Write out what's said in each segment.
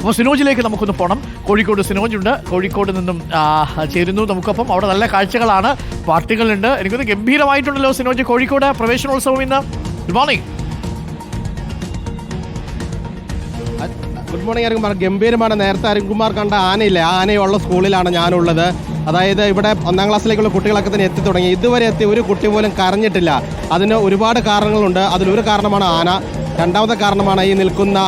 അപ്പോൾ സിനോജിലേക്ക് നമുക്കൊന്ന് പോകണം. കോഴിക്കോട് സിനോജുണ്ട്, കോഴിക്കോട് നിന്നും ചേരുന്നു നമുക്കൊപ്പം. അവിടെ നല്ല കാഴ്ചകളാണ്, പാർട്ടികളുണ്ട്. എനിക്കൊന്ന് ഗംഭീരമായിട്ടുണ്ടല്ലോ സിനോജ്, കോഴിക്കോട് പ്രവേശനോത്സവം ഇന്ന്. Good morning. Good morning Arunkumar. ഗംഭീരമാണ്. നേരത്തെ അരുൺകുമാർ കണ്ട ആനയില്ലേ, ആനയുള്ള സ്കൂളിലാണ് ഞാനുള്ളത്. അതായത് ഇവിടെ 1ാം ക്ലാസ്സിലേക്കുള്ള കുട്ടികളൊക്കെ തന്നെ എത്തി തുടങ്ങി. ഇതുവരെ എത്തി ഒരു കുട്ടി പോലും കരഞ്ഞിട്ടില്ല. അതിന് ഒരുപാട് കാരണങ്ങളുണ്ട്. അതിലൊരു കാരണമാണ് ആന. രണ്ടാമത്തെ കാരണമാണ് ഈ നിൽക്കുന്ന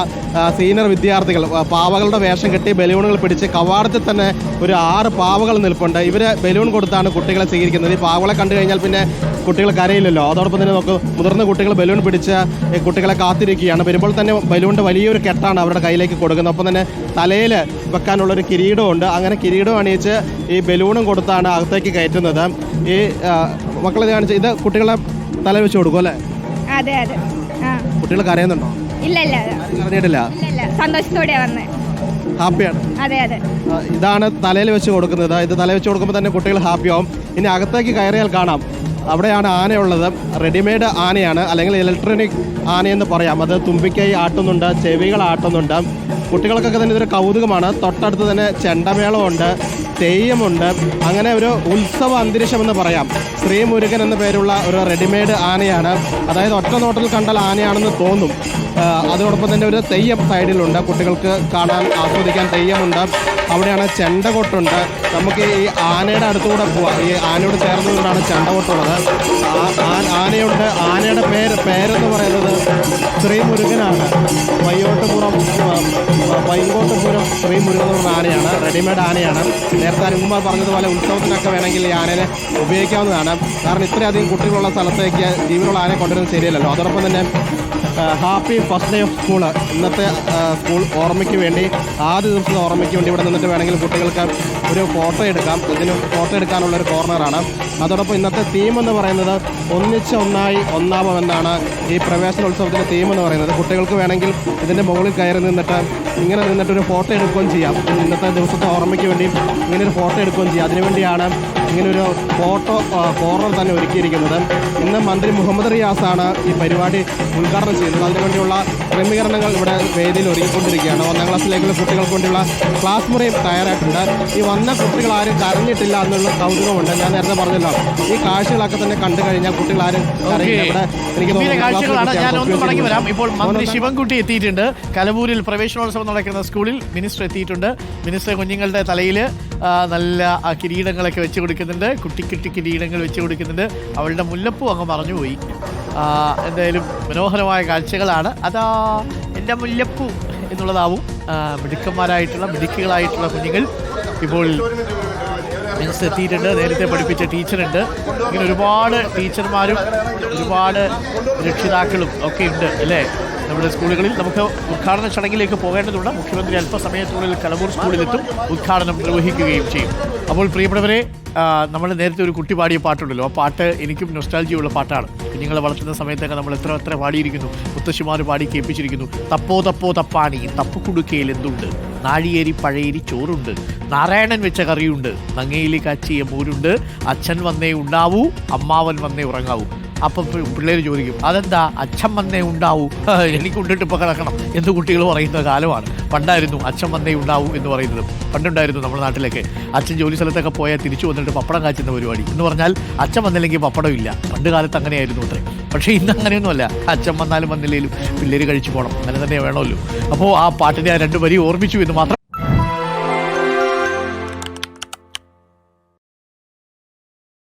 സീനിയർ വിദ്യാർത്ഥികൾ. പാവകളുടെ വേഷം കെട്ടി ബലൂണുകൾ പിടിച്ച് കവാടത്തിൽ തന്നെ ഒരു 6 പാവകൾ നിൽപ്പുണ്ട്. ഇവർ ബലൂൺ കൊടുത്താണ് കുട്ടികളെ സ്വീകരിക്കുന്നത്. ഈ പാവകളെ കണ്ടു കഴിഞ്ഞാൽ പിന്നെ കുട്ടികൾ കരയില്ലല്ലോ. അതോടൊപ്പം തന്നെ നമുക്ക് മുതിർന്ന കുട്ടികൾ ബലൂൺ പിടിച്ച് കുട്ടികളെ കാത്തിരിക്കുകയാണ്. വരുമ്പോൾ തന്നെ ബലൂണിൻ്റെ വലിയൊരു കെട്ടാണ് അവരുടെ കയ്യിലേക്ക് കൊടുക്കുന്നത്. ഒപ്പം തന്നെ തലയിൽ വെക്കാനുള്ളൊരു കിരീടമുണ്ട്. അങ്ങനെ കിരീടം അണിയിച്ച് ഈ ബലൂണും കൊടുത്താണ് അകത്തേക്ക് കയറ്റുന്നത്. ഈ മക്കളെ കാണിച്ച് ഇത് കുട്ടികളെ തല വെച്ച് കൊടുക്കും അല്ലേ? അതെ അതെ. കുട്ടികൾ കരയുന്നുണ്ടോ? ഇല്ല ഇല്ല, കരഞ്ഞിട്ടില്ല. സന്തോഷത്തോടെയാ വന്നേ. ഹാപ്പിയാണ്. അതെ അതെ. ഇതാണ് തലയിൽ വെച്ച് കൊടുക്കുന്നത്. ഇത് തല വെച്ച് കൊടുക്കുമ്പോൾ തന്നെ കുട്ടികൾ ഹാപ്പിയാവും. ഇനി അകത്തേക്ക് കയറിയാൽ കാണാം, അവിടെയാണ് ആനയുള്ളത്. റെഡിമെയ്ഡ് ആനയാണ്, അല്ലെങ്കിൽ ഇലക്ട്രോണിക് ആനയെന്ന് പറയാം. അത് തുമ്പിക്കൈ ആട്ടുന്നുണ്ട്, ചെവികൾ ആട്ടുന്നുണ്ട്. കുട്ടികൾക്കൊക്കെ തന്നെ ഇതൊരു കൗതുകമാണ്. തൊട്ടടുത്ത് തന്നെ ചെണ്ടമേളമുണ്ട്, തെയ്യമുണ്ട്. അങ്ങനെ ഒരു ഉത്സവ അന്തരീക്ഷമെന്ന് പറയാം. ശ്രീമുരുകൻ എന്ന പേരുള്ള ഒരു റെഡിമെയ്ഡ് ആനയാണ്. അതായത് ഒറ്റ നോട്ടിൽ കണ്ടാൽ ആനയാണെന്ന് തോന്നും. അതോടൊപ്പം തന്നെ ഒരു തെയ്യം സൈഡിലുണ്ട്. കുട്ടികൾക്ക് കാണാൻ ആസ്വദിക്കാൻ തെയ്യമുണ്ട്. അവിടെയാണ് ചെണ്ടകൊട്ടുണ്ട്. നമുക്ക് ഈ ആനയുടെ അടുത്തുകൂടെ പോവാം. ഈ ആനയോട് ചേർന്നുകൊണ്ടാണ് ചെണ്ടകൊട്ടുള്ളത്. ആനയുണ്ട്. ആനയുടെ പേരെന്ന് പറയുന്നത് ശ്രീമുരുകനാണ്. വൈങ്കോട്ടുപുരം ശ്രീമുരുകൻ എന്ന് പറഞ്ഞ ആനയാണ്. റെഡിമെയ്ഡ് ആനയാണ്. നേരത്തെ അരുൺകുമാർ പറഞ്ഞതുപോലെ ഉത്സവത്തിനൊക്കെ വേണമെങ്കിൽ ഈ ആനയെ ഉപയോഗിക്കാവുന്നതാണ്. കാരണം ഇത്രയധികം കുട്ടികളുള്ള സ്ഥലത്തേക്ക് ജീവനുള്ള ആനയെ കൊണ്ടുവരുന്നത് ശരിയല്ലല്ലോ. അതോടൊപ്പം തന്നെ happy first day of school, ഇന്നത്തെ സ്കൂൾ ഓർമ്മയ്ക്ക് വേണ്ടി, ആദ്യ ദിവസത്തെ ഓർമ്മയ്ക്ക് വേണ്ടി ഇവിടെ നിന്നിട്ട് വേണമെങ്കിൽ കുട്ടികൾക്ക് ഒരു ഫോട്ടോ എടുക്കാം. ഇതിന് ഫോട്ടോ എടുക്കാനുള്ളൊരു കോർണറാണ്. അതോടൊപ്പം ഇന്നത്തെ തീം എന്ന് പറയുന്നത് ഒന്നിച്ച് ഒന്നായി ഒന്നാമം എന്നാണ് ഈ പ്രവേശനോത്സവത്തിൻ്റെ തീം എന്ന് പറയുന്നത്. കുട്ടികൾക്ക് വേണമെങ്കിൽ ഇതിൻ്റെ മുകളിൽ കയറി നിന്നിട്ട് ഇങ്ങനെ നിന്നിട്ടൊരു ഫോട്ടോ എടുക്കുകയും ചെയ്യാം. ഇന്നത്തെ ദിവസത്തെ ഓർമ്മയ്ക്ക് വേണ്ടി ഇങ്ങനെ ഒരു ഫോട്ടോ എടുക്കുകയും ചെയ്യാം. അതിനുവേണ്ടിയാണ് ഇങ്ങനൊരു ഫോട്ടോ കോർണർ തന്നെ ഒരുക്കിയിരിക്കുന്നത്. ഇന്ന് മന്ത്രി മുഹമ്മദ് റിയാസാണ് ഈ പരിപാടി ഉദ്ഘാടനം ചെയ്യുന്നത്. അതിനുവേണ്ടിയുള്ള ക്രമീകരണങ്ങൾ ഇവിടെ വേദിയിൽ ഒരുക്കിക്കൊണ്ടിരിക്കുകയാണ്. 1ാം ക്ലാസ്സിലേക്കുള്ള കുട്ടികൾക്ക് വേണ്ടിയുള്ള ക്ലാസ് മുറിയും തയ്യാറായിട്ടുണ്ട്. ഈ വന്ന കുട്ടികൾ ആരും കരഞ്ഞിട്ടില്ല എന്നുള്ള കൗതുകമുണ്ട്. ഞാൻ നേരത്തെ പറഞ്ഞല്ലോ, ഈ കാഴ്ചകളൊക്കെ തന്നെ കണ്ടു കഴിഞ്ഞാൽ കുട്ടികൾ ആരും കരയില്ല. വരാം. ഇപ്പോൾ മന്ത്രി ശിവൻകുട്ടി എത്തിയിട്ടുണ്ട്. കലവൂരിൽ പ്രവേശനോത്സവം നടക്കുന്ന സ്കൂളിൽ മിനിസ്റ്റർ എത്തിയിട്ടുണ്ട്. മിനിസ്റ്റർ കുഞ്ഞുങ്ങളുടെ തലയിൽ നല്ല കിരീടങ്ങളൊക്കെ വെച്ച് കൊടുക്കുന്നുണ്ട്. കുട്ടി കിരീടങ്ങൾ വെച്ച് കൊടുക്കുന്നുണ്ട്. അവളുടെ മുല്ലപ്പൂ അങ്ങ് മറഞ്ഞുപോയി. എന്തായാലും മനോഹരമായ കാഴ്ചകളാണ്. അതാ എൻ്റെ മുല്ലപ്പൂ എന്നുള്ളതാവും. മിടുക്കികളായിട്ടുള്ള കുഞ്ഞുങ്ങൾ ഇപ്പോൾ മിനിസ്റ്റർ എത്തിയിട്ടുണ്ട്. നേരത്തെ പഠിപ്പിച്ച ടീച്ചറുണ്ട്. ഇങ്ങനെ ഒരുപാട് ടീച്ചർമാരും ഒരുപാട് രക്ഷിതാക്കളും ഒക്കെ ഉണ്ട് അല്ലേ നമ്മുടെ സ്കൂളുകളിൽ. നമുക്ക് ഉദ്ഘാടന ചടങ്ങിലേക്ക് പോകേണ്ടതുണ്ട്. മുഖ്യമന്ത്രി അല്പസമയത്തിനുള്ളിൽ കലവൂർ സ്കൂളിലെത്തും, ഉദ്ഘാടനം നിർവഹിക്കുകയും ചെയ്യും. അപ്പോൾ പ്രിയപ്പെട്ടവരെ, നമ്മൾ നേരത്തെ ഒരു കുട്ടി പാടിയ പാട്ടുണ്ടല്ലോ, ആ പാട്ട് എനിക്കും നൊസ്റ്റാൾജിയുള്ള പാട്ടാണ്. കുഞ്ഞുങ്ങളെ വളർത്തുന്ന സമയത്തൊക്കെ നമ്മൾ എത്ര പാടിയിരിക്കുന്നു. മുത്തശ്ശിമാർ പാടി കേൾപ്പിച്ചിരിക്കുന്നു. തപ്പോ തപ്പാണി തപ്പുകുടുക്കയിൽ എന്തുണ്ട്, നാഴിയേരി പഴയേരി ചോറുണ്ട്, നാരായണൻ വെച്ച കറിയുണ്ട്, നങ്ങയിലി കാച്ചിയ മോരുണ്ട്, അച്ഛൻ വന്നേ ഉണ്ടാവൂ, അമ്മാവൻ വന്നേ ഉറങ്ങാവൂ. അപ്പം പിള്ളേർ ചോദിക്കും, അതെന്താ അച്ഛൻ വന്നേ ഉണ്ടാവൂ, എനിക്ക് ഉണ്ടിട്ട് ഇപ്പോൾ കിടക്കണം എന്ന് കുട്ടികൾ പറയുന്ന കാലമാണ്. പണ്ടായിരുന്നു അച്ഛൻ വന്നേ ഉണ്ടാവൂ എന്ന് പറയുന്നത്. പണ്ടുണ്ടായിരുന്നു നമ്മുടെ നാട്ടിലൊക്കെ അച്ഛൻ ജോലി സ്ഥലത്തൊക്കെ പോയാൽ തിരിച്ചു വന്നിട്ട് പപ്പടം കാച്ചുന്ന പരിപാടി. എന്ന് പറഞ്ഞാൽ അച്ഛൻ വന്നില്ലെങ്കിൽ പപ്പടം ഇല്ല. പണ്ട് കാലത്ത് അങ്ങനെയായിരുന്നു അത്രേ. പക്ഷേ ഇന്ന് അങ്ങനെയൊന്നുമല്ല. അച്ഛൻ വന്നാലും വന്നില്ലെങ്കിലും പിള്ളേർ കഴിച്ചു പോകണം, അങ്ങനെ തന്നെ വേണമല്ലോ. അപ്പോൾ ആ പാട്ടിനെ 2 വരി ഓർമ്മിച്ചു എന്ന് മാത്രം.